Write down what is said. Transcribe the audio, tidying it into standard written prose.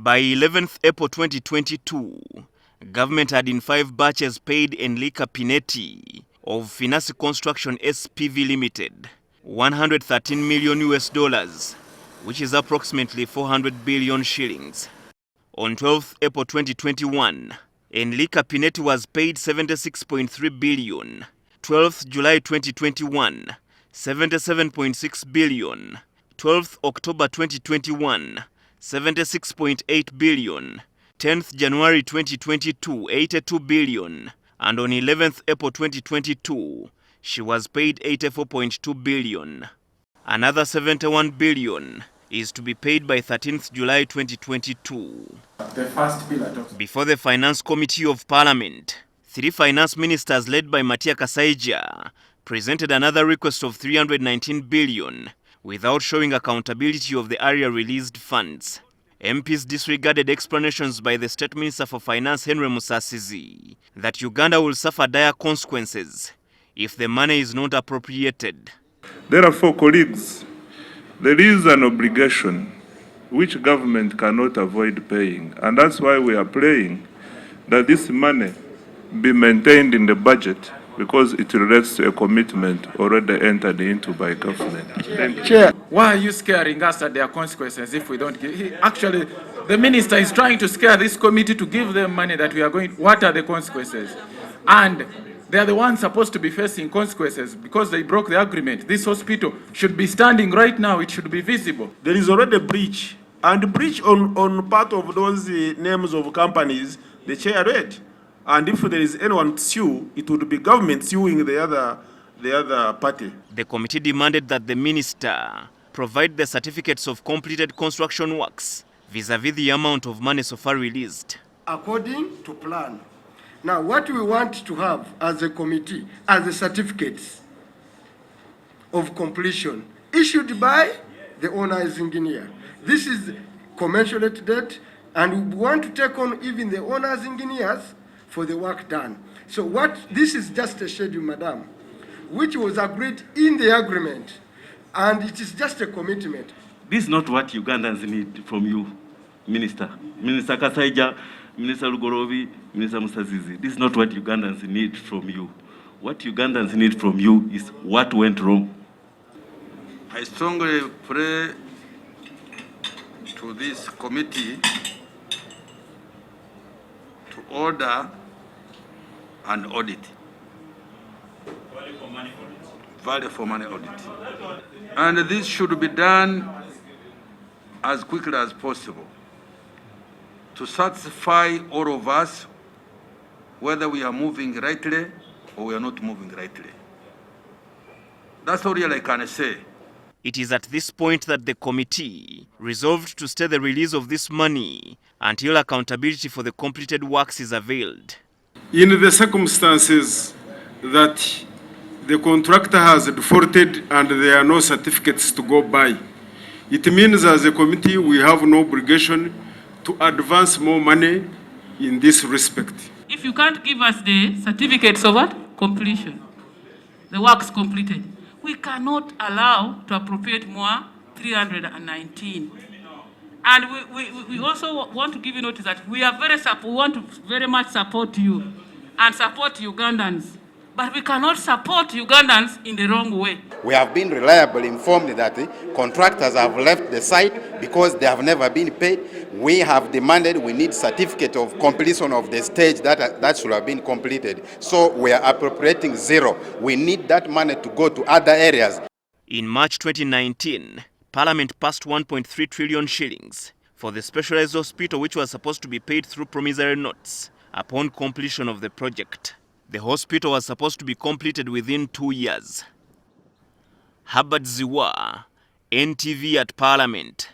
By 11th April 2022, government had in 5 batches paid Enrica Pinetti of Finasi Construction SPV Limited $113 million, which is approximately 400 billion shillings. On 12th April 2021, Enrica Pinetti was paid 76.3 billion. 12th July 2021, 77.6 billion. 12th October 2021, 76.8 billion. 10th January 2022, 82 billion. And on 11th April 2022, she was paid 84.2 billion. Another 71 billion is to be paid by 13th July 2022. The first pillar. Before the Finance Committee of Parliament, 3 finance ministers led by Matia Kasaija presented another request of 319 billion without showing accountability of the area released funds. MPs disregarded explanations by the State Minister for Finance Henry Musasizi that Uganda will suffer dire consequences if the money is not appropriated. Therefore, colleagues, there is an obligation which government cannot avoid paying, and that's why we are praying that this money be maintained in the budget because it relates to a commitment already entered into by government. Chair, why are you scaring us at their consequences if we don't give? Actually, the minister is trying to scare this committee to give them money that we are going. What are the consequences? And they are the ones supposed to be facing consequences because they broke the agreement. This hospital should be standing right now. It should be visible. There is already a breach, and the breach on part of those names of companies, the chair read. And if there is anyone sue, it would be government suing the other party. The committee demanded that the minister provide the certificates of completed construction works vis-a-vis the amount of money so far released. According to plan. Now, what we want to have as a committee, as the certificates of completion issued by the owner's engineer. This is commensurate date, and we want to take on even the owner's engineers for the work done. So this is just a schedule, madam, which was agreed in the agreement, and it is just a commitment. This is not what Ugandans need from you, Minister. Minister Kasaija, Minister Lubowa, Minister Musasizi. This is not what Ugandans need from you. What Ugandans need from you is what went wrong. I strongly pray to this committee to order an audit. Value for money audit. And this should be done as quickly as possible to satisfy all of us whether we are moving rightly or we are not moving rightly. That's all I can say. It is at this point that the committee resolved to stay the release of this money until accountability for the completed works is availed. In the circumstances that the contractor has defaulted and there are no certificates to go by, it means as a committee we have no obligation to advance more money in this respect. If you can't give us the certificates of what? Completion, the works completed, we cannot allow to appropriate more 319. And we also want to give you notice that we want to very much support you and support Ugandans. But we cannot support Ugandans in the wrong way. We have been reliably informed that contractors have left the site because they have never been paid. We have demanded we need certificate of completion of the stage that should have been completed. So we are appropriating 0. We need that money to go to other areas. In March 2019, Parliament passed 1.3 trillion shillings for the Specialised hospital, which was supposed to be paid through promissory notes upon completion of the project. The hospital was supposed to be completed within 2 years. Habad Ziwa, NTV at Parliament.